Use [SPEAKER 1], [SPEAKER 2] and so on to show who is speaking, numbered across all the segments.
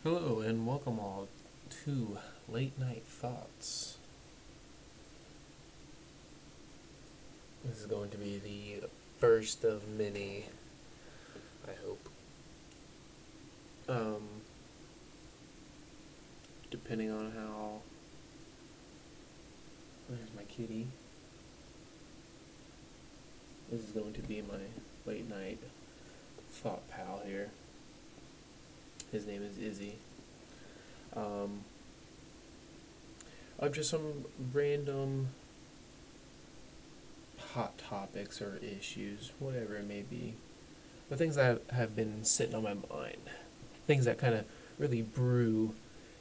[SPEAKER 1] Hello and welcome all to Late Night Thoughts. This is going to be the first of many, I hope. Um, Depending on how. There's my kitty. This is going to be my late night thought pal here. His name is Izzy. Of just some random hot topics or issues, whatever it may be. The things that have been sitting on my mind. Things that kind of really brew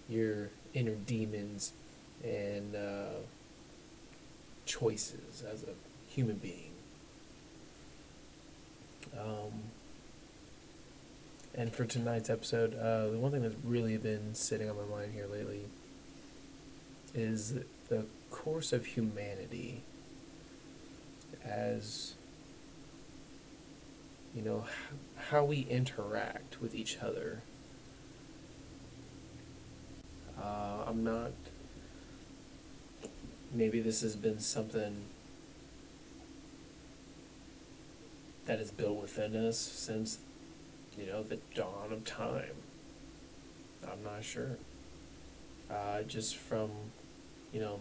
[SPEAKER 1] your inner demons and choices as a human being. And for tonight's episode, the one thing that's really been sitting on my mind here lately is the course of humanity as, how we interact with each other. I'm not. Maybe this has been something that is built within us since, the dawn of time. I'm not sure. Just from,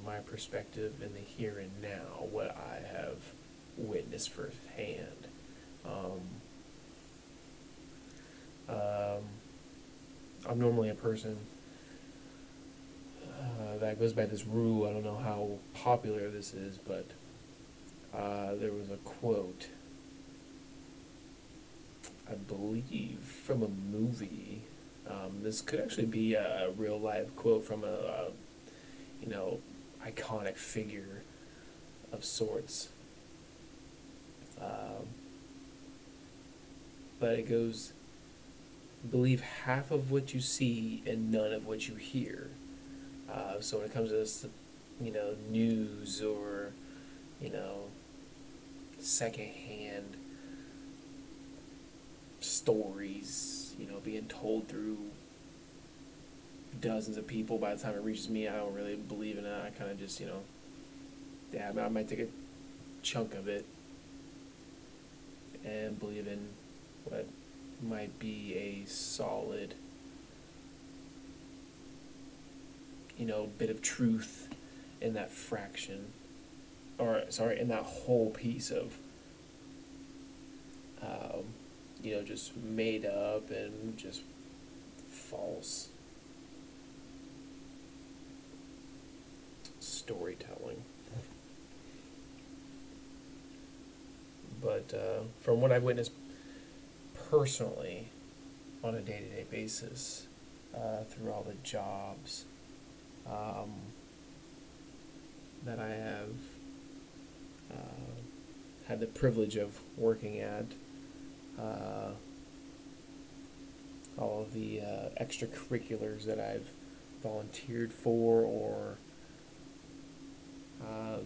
[SPEAKER 1] my perspective in the here and now, what I have witnessed firsthand. I'm normally a person that goes by this rule. I don't know how popular this is, but there was a quote, I believe, from a movie. This could actually be a real live quote from a iconic figure of sorts. But it goes, believe half of what you see and none of what you hear. So when it comes to this, news or, secondhand stories, being told through dozens of people, by the time it reaches me, I don't really believe in it. I kind of just, I might take a chunk of it and believe in what might be a solid, bit of truth in that fraction, in that whole piece of, just made up and just false storytelling. But from what I've witnessed personally on a day-to-day basis, through all the jobs that I have had the privilege of working at, all of the extracurriculars that I've volunteered for or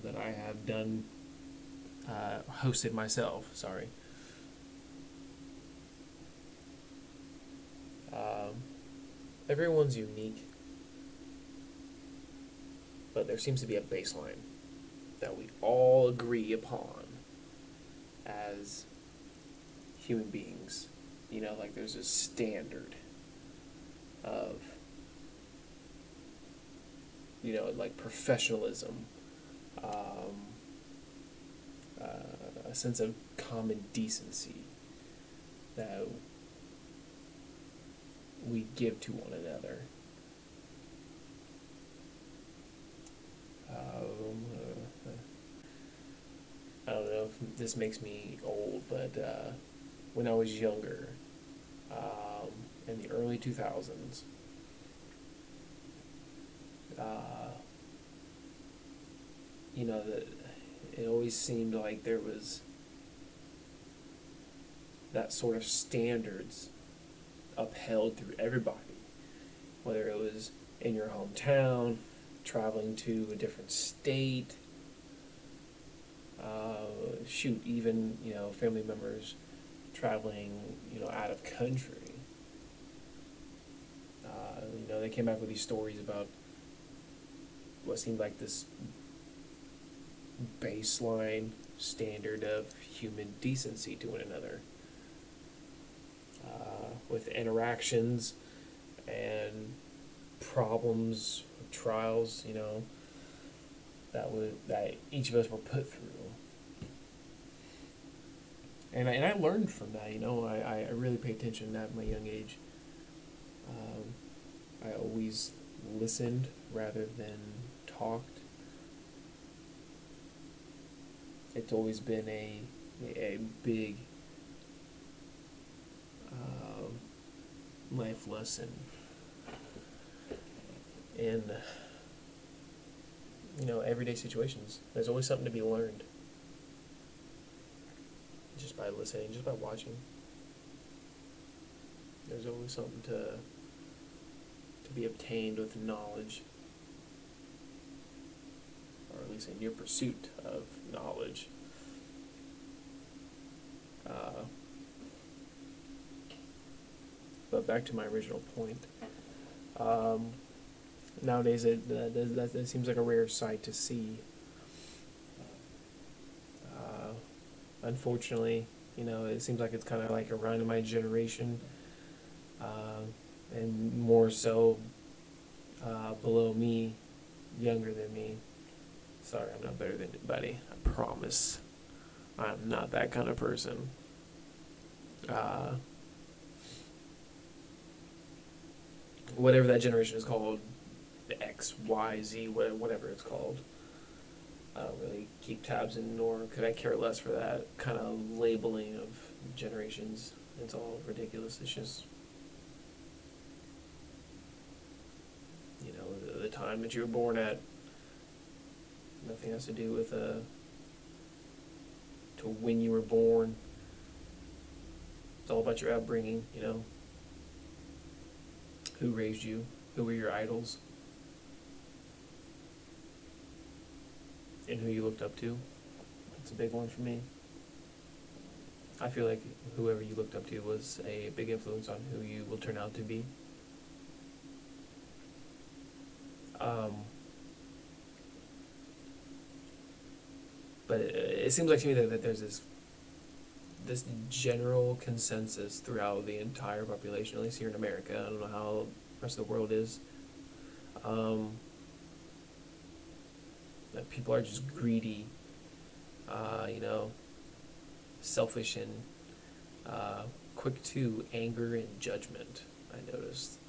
[SPEAKER 1] that I have done, hosted myself, sorry. Everyone's unique, but there seems to be a baseline that we all agree upon as human beings. Like there's a standard of, like professionalism, a sense of common decency that we give to one another. I don't know if this makes me old, but when I was younger, in the early 2000s, that it always seemed like there was that sort of standards upheld through everybody, whether it was in your hometown, traveling to a different state, even, family members traveling, out of country. they came back with these stories about what seemed like this baseline standard of human decency to one another, with interactions and problems, trials, that each of us were put through. And I learned from that. I really pay attention at my young age. I always listened rather than talked. It's always been a big life lesson in everyday situations. There's always something to be learned just by listening, just by watching. There's always something to be obtained with knowledge, or at least in your pursuit of knowledge. But back to my original point. Nowadays, that seems like a rare sight to see. Unfortunately, it seems like it's kind of like around my generation, and more so below me, younger than me. Sorry, I'm not better than anybody. I promise. I'm not that kind of person. Whatever that generation is called, X, Y, Z, whatever it's called. I don't really keep tabs in, nor could I care less for that kind of labeling of generations. It's all ridiculous. It's just, the time that you were born at. Nothing has to do with to when you were born. It's all about your upbringing, Who raised you? Who were your idols? And who you looked up to? That's a big one for me. I feel like whoever you looked up to was a big influence on who you will turn out to be. But it seems like to me that there's this general consensus throughout the entire population, at least here in America. I don't know how the rest of the world is. That people are just greedy, selfish, and quick to anger and judgment. I noticed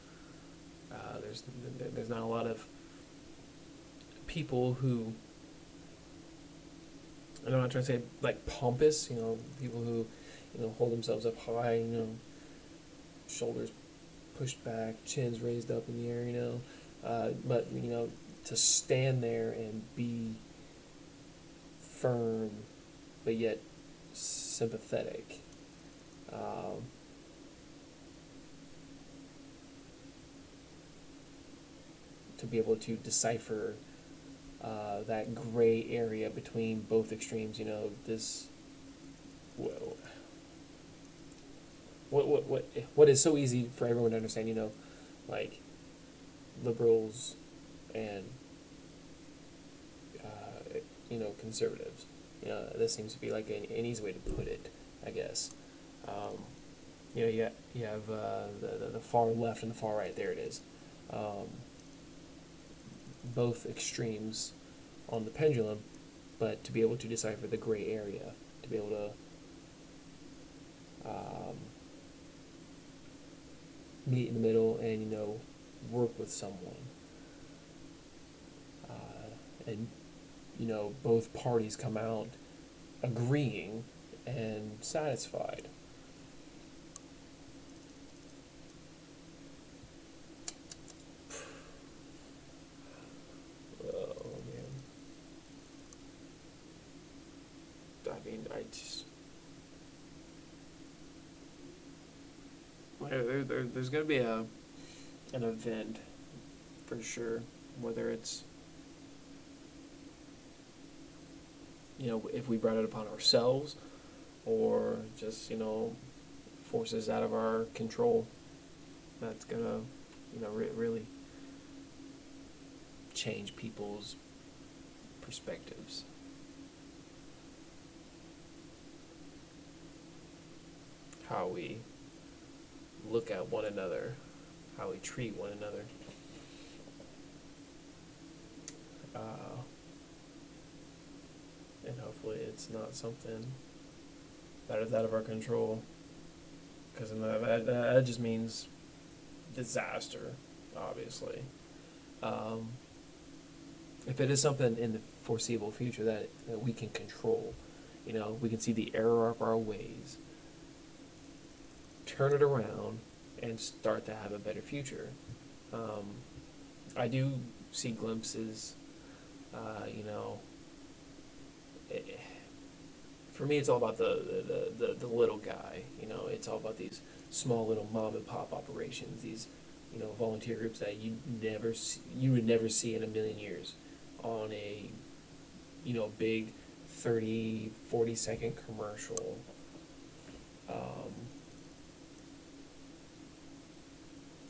[SPEAKER 1] there's not a lot of people who, and I'm not trying to say like pompous, people who, hold themselves up high, shoulders pushed back, chins raised up in the air, but, to stand there and be firm, but yet sympathetic. To be able to decipher that gray area between both extremes, this what is so easy for everyone to understand, like liberals and conservatives. This seems to be like an easy way to put it, I guess. You have the far left and the far right. There it is. Both extremes on the pendulum, but to be able to decipher the gray area, to be able to meet in the middle and work with someone, and both parties come out agreeing and satisfied. There's going to be an event for sure, whether it's if we brought it upon ourselves or just forces out of our control, that's gonna really change people's perspectives. How we look at one another, how we treat one another. And hopefully it's not something that is out of our control, because that just means disaster, obviously. If it is something in the foreseeable future that we can control, we can see the error of our ways, turn it around, and start to have a better future. I do see glimpses, for me, it's all about the little guy. It's all about these small little mom and pop operations. These, volunteer groups that you would never see in a million years, on a, big 30, 40-second commercial.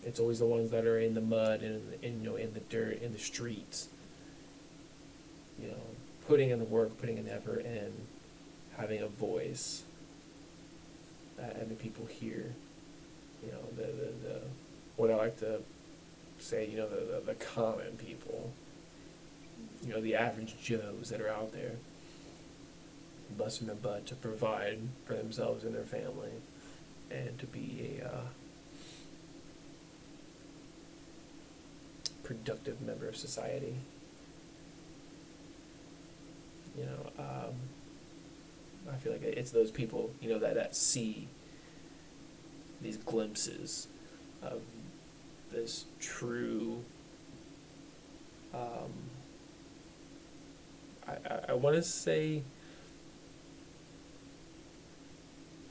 [SPEAKER 1] It's always the ones that are in the mud and in the dirt, in the streets. Putting in the work, putting in the effort, and having a voice that other people hear. The what I like to say, the common people. The average Joes that are out there, busting their butt to provide for themselves and their family, and to be a productive member of society. I feel like it's those people, that see these glimpses of this true, I want to say,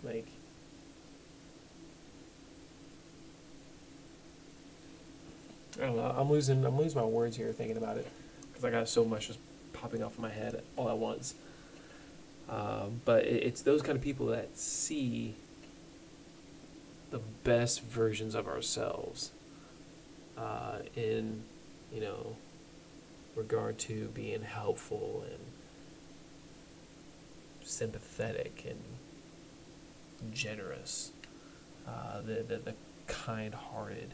[SPEAKER 1] like, I don't know, I'm losing my words here thinking about it, because I got so much just popping off my head all at once. But it's those kind of people that see the best versions of ourselves, in, regard to being helpful and sympathetic and generous, the kind-hearted.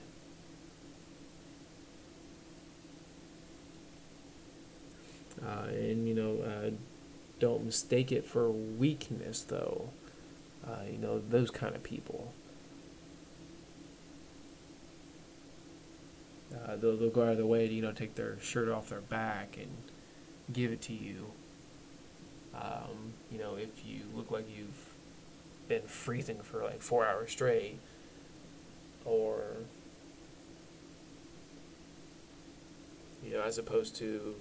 [SPEAKER 1] And don't mistake it for weakness, though. Those kind of people. They'll go out of their way to, take their shirt off their back and give it to you. If you look like you've been freezing for like 4 hours straight, or, as opposed to,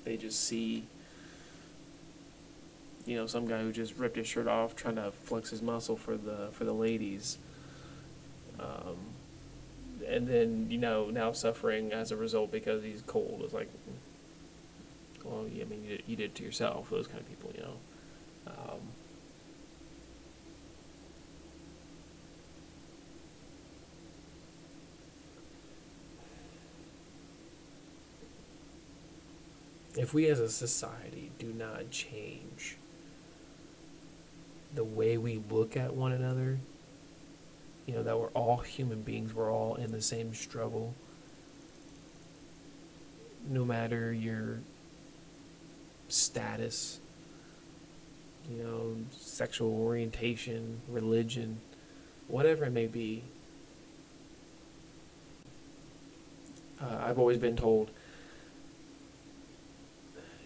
[SPEAKER 1] they just see, some guy who just ripped his shirt off trying to flex his muscle for the ladies, and then now suffering as a result because he's cold. It's like, well, I mean, you did it to yourself. Those kind of people, If we as a society do not change the way we look at one another, that we're all human beings, we're all in the same struggle, no matter your status, sexual orientation, religion, whatever it may be. I've always been told,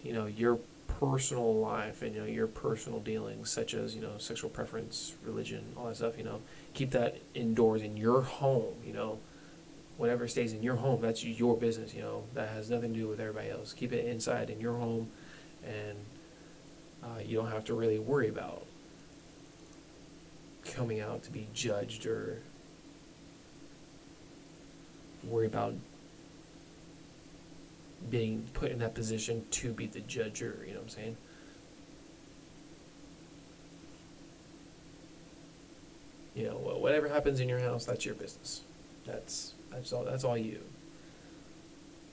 [SPEAKER 1] your personal life and, your personal dealings, such as, sexual preference, religion, all that stuff, keep that indoors in your home, whatever stays in your home, that's your business, that has nothing to do with everybody else. Keep it inside in your home, and you don't have to really worry about coming out to be judged, or worry about being put in that position to be the judger, you know what I'm saying? Whatever happens in your house, that's your business. That's all you.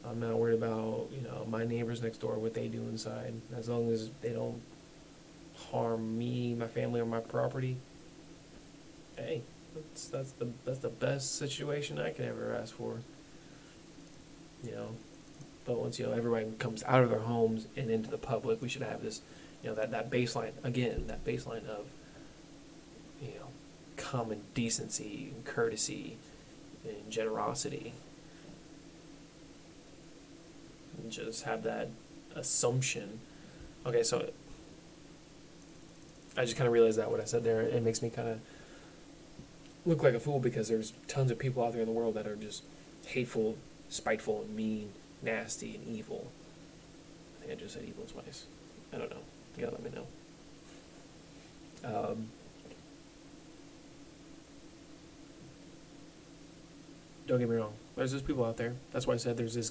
[SPEAKER 1] I'm not worried about, my neighbors next door, what they do inside. As long as they don't harm me, my family, or my property, hey, that's the best situation I could ever ask for. You know, but once everybody comes out of their homes and into the public, we should have this, that baseline again, that baseline of, common decency and courtesy and generosity. And just have that assumption. Okay, so I just kind of realized that what I said there, it makes me kind of look like a fool because there's tons of people out there in the world that are just hateful, spiteful, and mean, nasty, and evil. I think I just said evil twice. I don't know. You gotta let me know. Don't get me wrong. There's just people out there. That's why I said there's this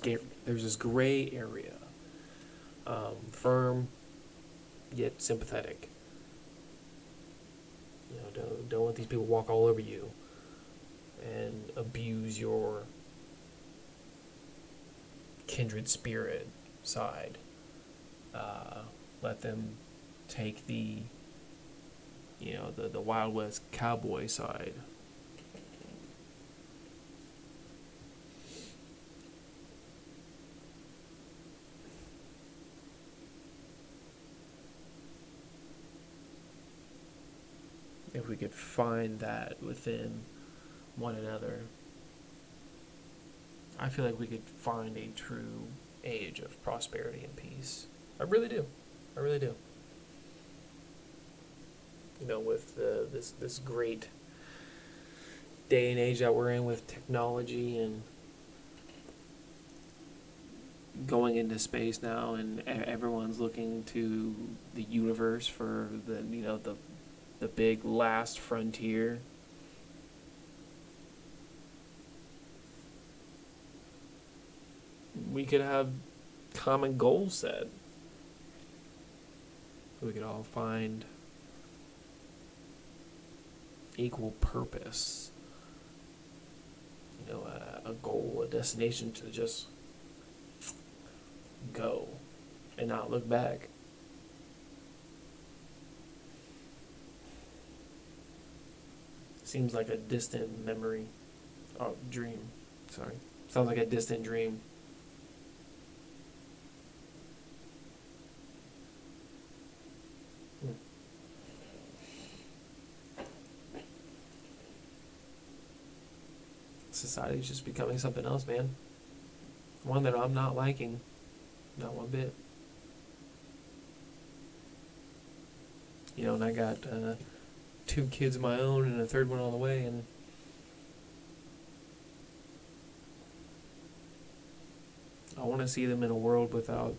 [SPEAKER 1] gray area. Firm, yet sympathetic. Don't let these people walk all over you and abuse your kindred spirit side. Let them take the Wild West cowboy side. If we could find that within one another, I feel like we could find a true age of prosperity and peace. I really do. I really do. With this great day and age that we're in with technology and going into space now, and everyone's looking to the universe for the big last frontier. We could have common goals set. We could all find equal purpose. A goal, a destination to just go and not look back. Seems like a distant memory. Oh, dream. Sorry. Sounds like a distant dream. Society's just becoming something else, man. One that I'm not liking. Not one bit. And I got 2 kids of my own and a third one on the way, and I want to see them in a world without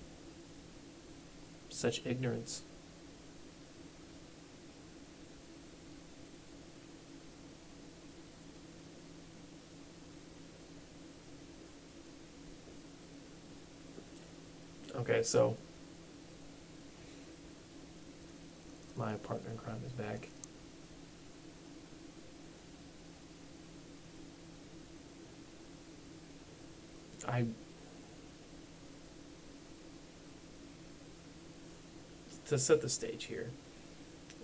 [SPEAKER 1] such ignorance. Okay, so my partner in crime is back. To set the stage here,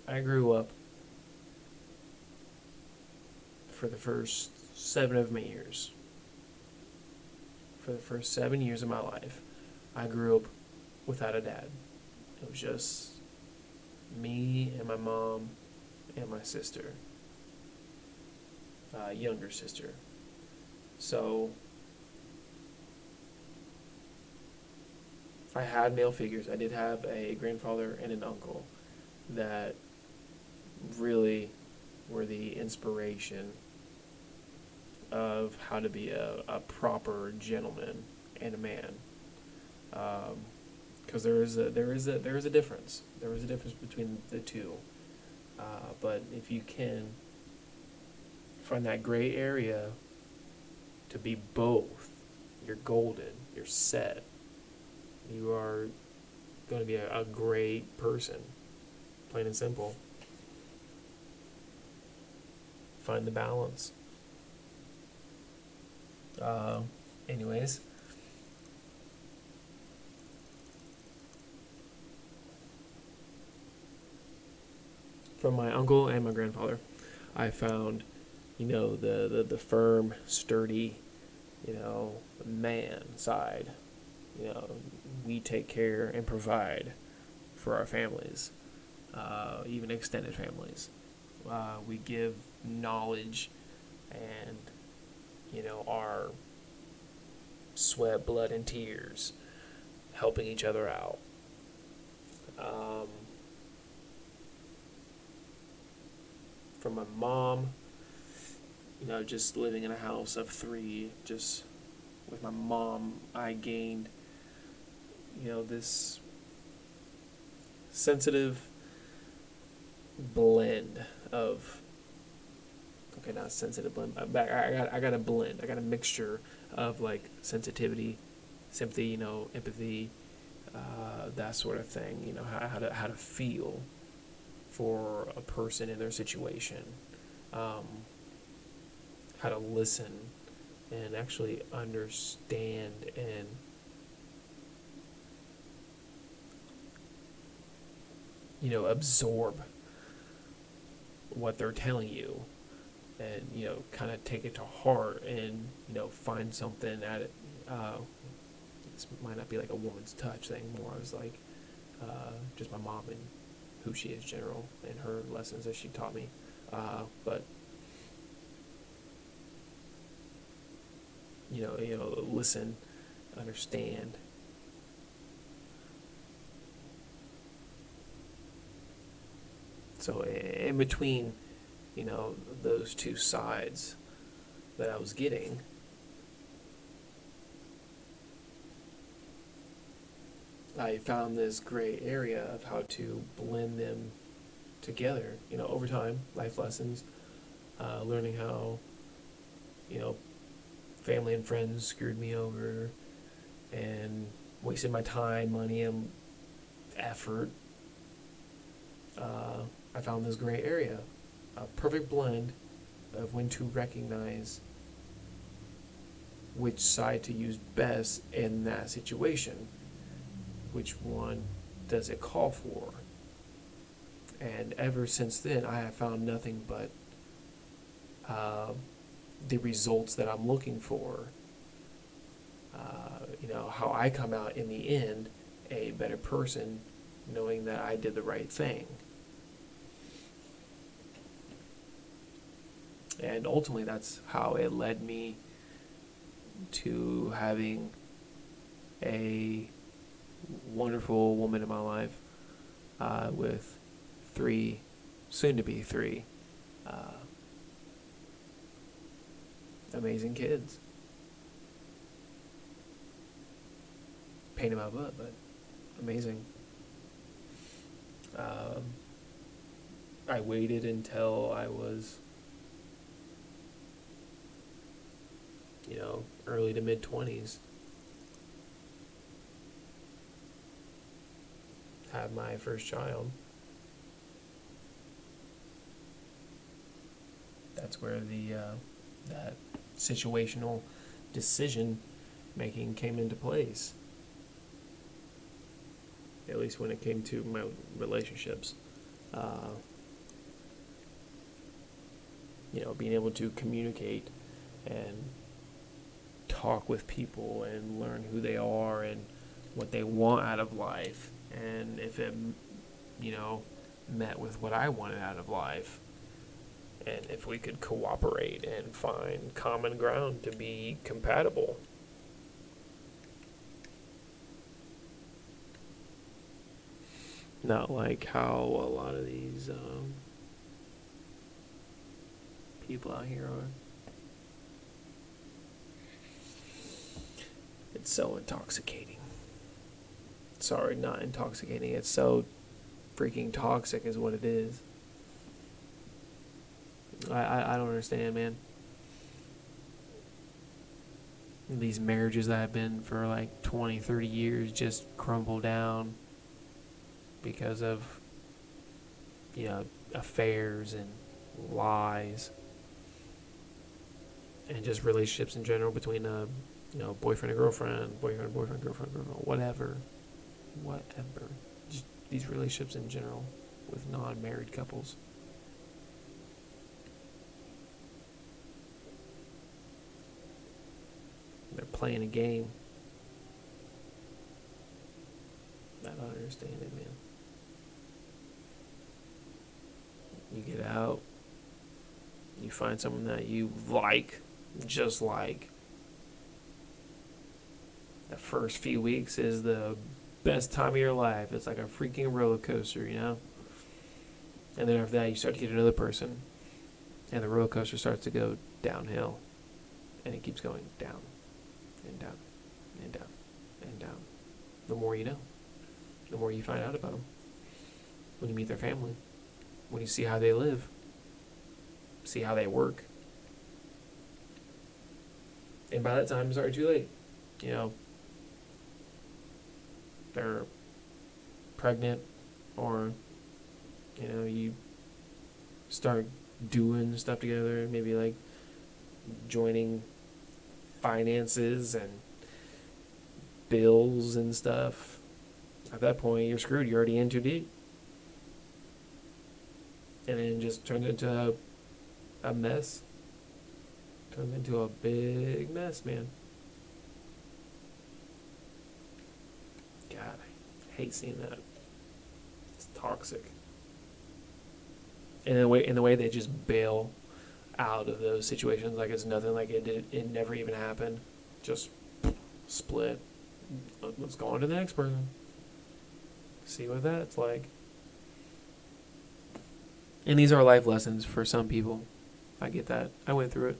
[SPEAKER 1] I grew up for the first 7 of my years. For the first 7 years of my life, I grew up without a dad. It was just me and my mom and my sister, younger sister. So I had male figures. I did have a grandfather and an uncle that really were the inspiration of how to be a proper gentleman and a man. Because there is a difference. There is a difference between the two. But if you can find that gray area to be both, you're golden. You're set. You are going to be a great person, plain and simple. find the balance. Uh, anyways, from my uncle and my grandfather, I found, the firm, sturdy, man side. We take care and provide for our families, even extended families. We give knowledge and, our sweat, blood, and tears, helping each other out. From my mom, just living in a house of three, just with my mom, I gained, this sensitive blend of, okay, not sensitive blend, but I got a blend. I got a mixture of like sensitivity, sympathy, empathy, that sort of thing. How to feel for a person in their situation, how to listen and actually understand and absorb what they're telling you, and kind of take it to heart, and find something at it. This might not be like a woman's touch thing, more I was like just my mom and who she is general and her lessons that she taught me, but listen, understand. So in between, those two sides that I was getting, I found this gray area of how to blend them together, over time, life lessons, learning how, family and friends screwed me over and wasted my time, money, and effort. I found this gray area, a perfect blend of when to recognize which side to use best in that situation. Which one does it call for? And ever since then, I have found nothing but the results that I'm looking for. How I come out in the end a better person, knowing that I did the right thing. And ultimately, that's how it led me to having a wonderful woman in my life, with three, soon to be three, amazing kids. Pain in my butt, but amazing. I waited until I was, early to mid 20s. Had my first child. That's where that situational decision making came into place. At least when it came to my relationships. Being able to communicate and talk with people and learn who they are and what they want out of life, and if it met with what I wanted out of life, and if we could cooperate and find common ground to be compatible. Not like how a lot of these people out here are. It's so intoxicating. Sorry, not intoxicating. It's so freaking toxic is what it is. I don't understand, man. These marriages that have been for like 20, 30 years just crumble down because of, affairs and lies. and just relationships in general between boyfriend and girlfriend, girlfriend, whatever, just these relationships in general with non-married couples. They're playing a game. I don't understand it, man. You get out, you find someone that you like, just like. The first few weeks is the best time of your life. It's like a freaking roller coaster, And then after that, you start to get another person, and the roller coaster starts to go downhill, and it keeps going down, and down, and down, and down. The more you know, the more you find out about them. When you meet their family, when you see how they live, see how they work. And by that time, it's already too late. They're pregnant, or, you start doing stuff together, maybe like joining finances and bills and stuff. At that point, you're screwed. You're already in too deep. And then it just turns into a mess. Turns into a big mess, man. God, I hate seeing that. It's toxic. And the way they just bail out of those situations like it's nothing, like it never even happened. Just split. Let's go on to the next person. See what that's like. And these are life lessons for some people. I get that. I went through it.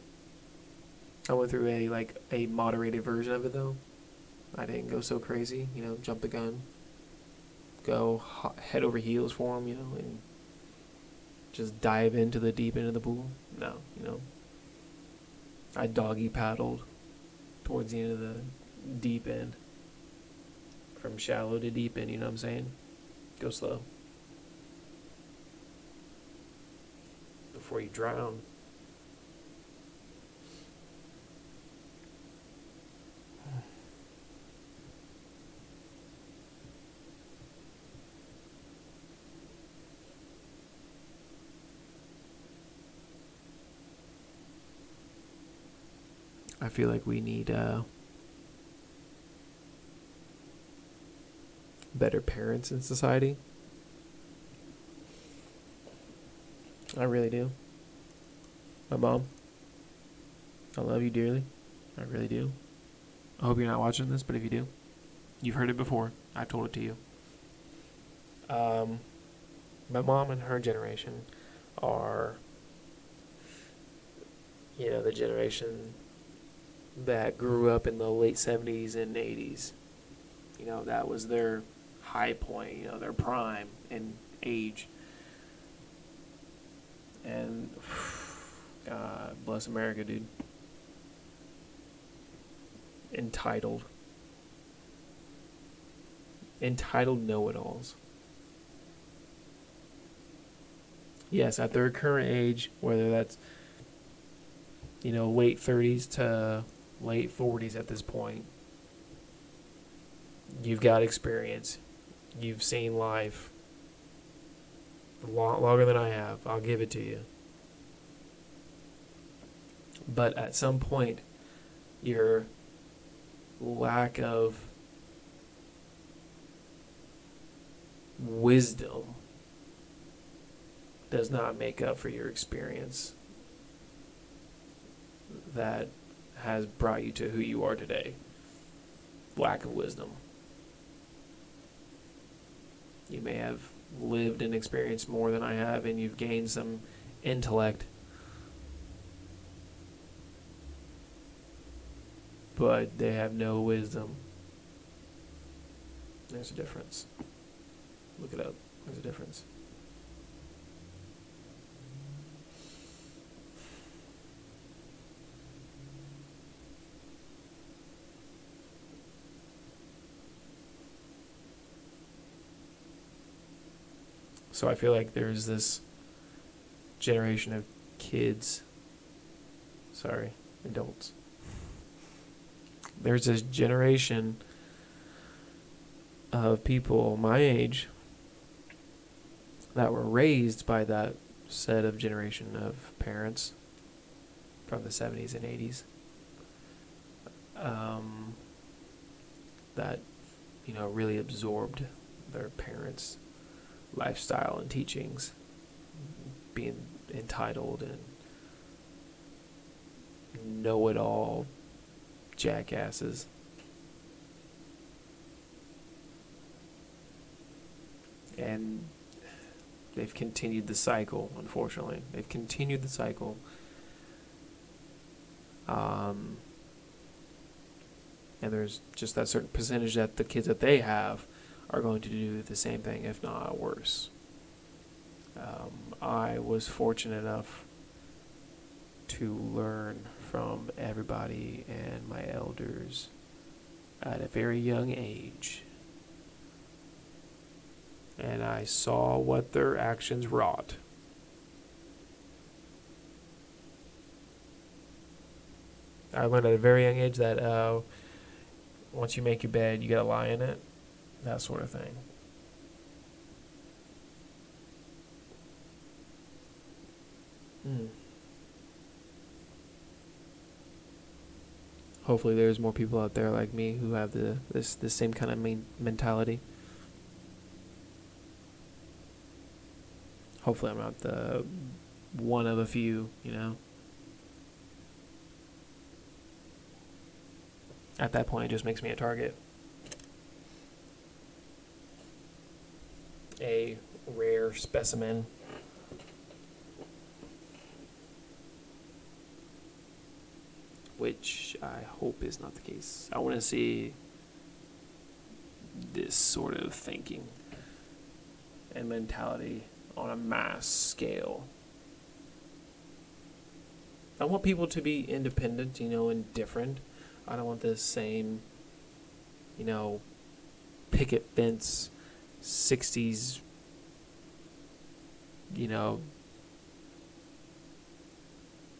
[SPEAKER 1] I went through a moderated version of it though. I didn't go so crazy, jump the gun, go head over heels for them, and just dive into the deep end of the pool. No, I doggy paddled towards the end of the deep end, from shallow to deep end. You know what I'm saying? Go slow before you drown. I feel like we need better parents in society. I really do. My mom, I love you dearly. I really do. I hope you're not watching this, but if you do, you've heard it before. I've told it to you. My mom and her generation are, the generation that grew up in the late 70s and 80s. That was their high point, their prime in age. And God bless America, dude. Entitled know-it-alls. Yes, at their current age, whether that's, late 30s to late 40s at this point, you've got experience. You've seen life longer than I have. I'll give it to you. But at some point, your lack of wisdom does not make up for your experience that has brought you to who you are today. Lack of wisdom. You may have lived and experienced more than I have, and you've gained some intellect, but they have no wisdom. There's a difference. Look it up. There's a difference. So I feel like there's this generation of kids. Sorry, adults. There's this generation of people my age that were raised by that set of generation of parents from the 70s and 80s, that, really absorbed their parents' lifestyle and teachings, being entitled and know-it-all jackasses. And they've continued the cycle, unfortunately. They've continued the cycle. And there's just that certain percentage that the kids that they have are going to do the same thing, if not worse. I was fortunate enough to learn from everybody and my elders at a very young age. And I saw what their actions wrought. I learned at a very young age that once you make your bed, you gotta lie in it. That sort of thing. Hopefully there's more people out there like me who have this same kind of mentality. Hopefully I'm not the one of a few, At that point, it just makes me a target. A rare specimen. Which I hope is not the case. I want to see this sort of thinking and mentality on a mass scale. I want people to be independent, and different. I don't want this same, picket fence, 60s,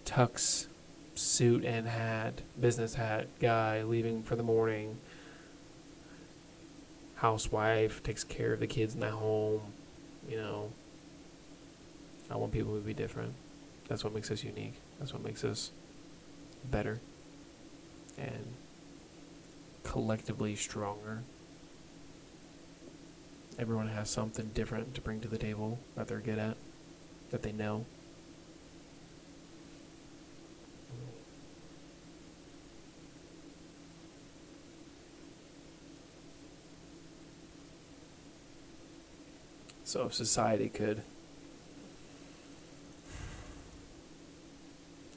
[SPEAKER 1] tux, suit and hat, business hat guy leaving for the morning. Housewife takes care of the kids in the home, I want people to be different. That's what makes us unique. That's what makes us better and collectively stronger. Everyone has something different to bring to the table that they're good at, that they know. So if society could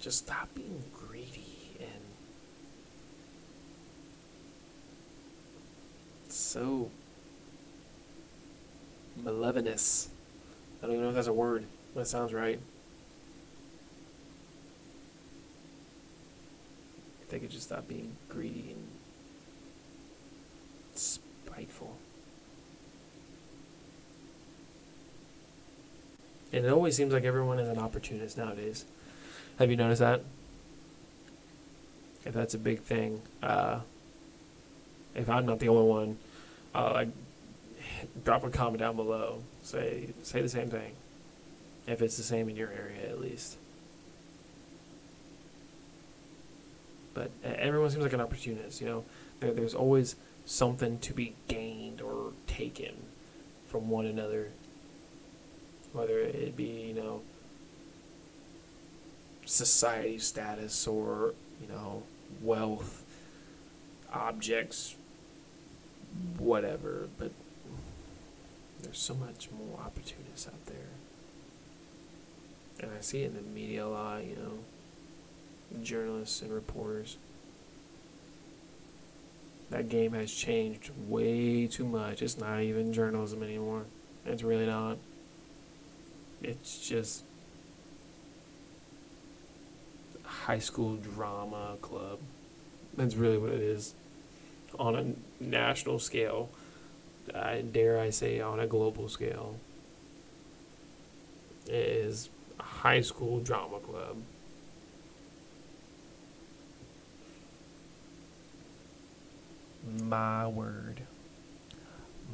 [SPEAKER 1] just stop being greedy and so malevolous. I don't even know if that's a word, but it sounds right. If they could just stop being greedy and spiteful. And it always seems like everyone is an opportunist nowadays. Have you noticed that? If that's a big thing, if I'm not the only one, drop a comment down below. Say the same thing. If it's the same in your area, at least. But everyone seems like an opportunist. There's always something to be gained or taken from one another. Whether it be, society status or, wealth, objects, whatever. But there's so much more opportunists out there. And I see it in the media a lot, journalists and reporters. That game has changed way too much. It's not even journalism anymore. It's really not. It's just a high school drama club. That's really what it is. On a national scale. Dare I say on a global scale. It is a high school drama club. My word.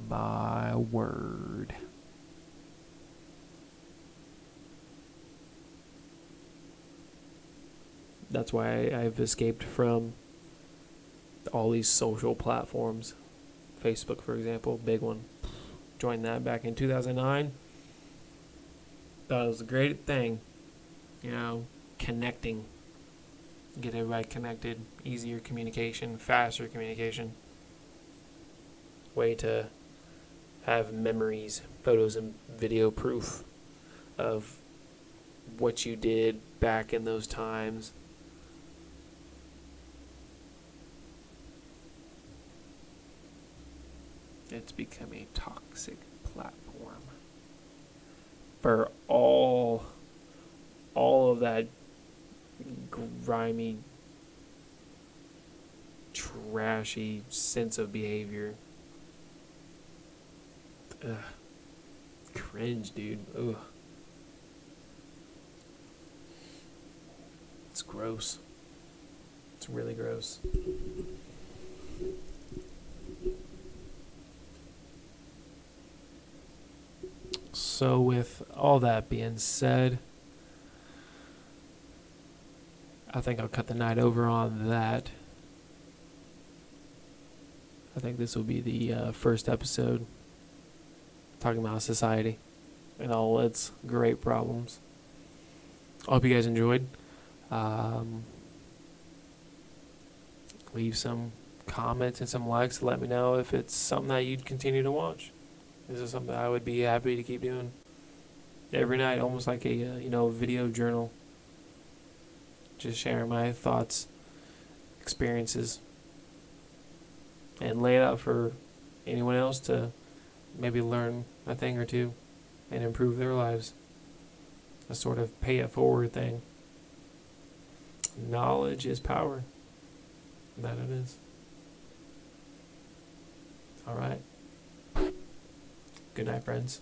[SPEAKER 1] My word. That's why I've escaped from all these social platforms. Facebook, for example, big one. Joined that back in 2009. Thought it was a great thing. Connecting. Get everybody connected. Easier communication, faster communication. Way to have memories, photos, and video proof of what you did back in those times. It's become a toxic platform for all of that grimy, trashy sense of behavior. Ugh. Cringe, dude. Ugh. It's gross. It's really gross. So with all that being said, I think I'll cut the night over on that. I think this will be the first episode talking about society and all its great problems. I hope you guys enjoyed. Leave some comments and some likes to let me know if it's something that you'd continue to watch. This is something I would be happy to keep doing every night, almost like a video journal. Just sharing my thoughts, experiences, and lay it out for anyone else to maybe learn a thing or two and improve their lives. A sort of pay it forward thing. Knowledge is power. That it is. All right. Good night, friends.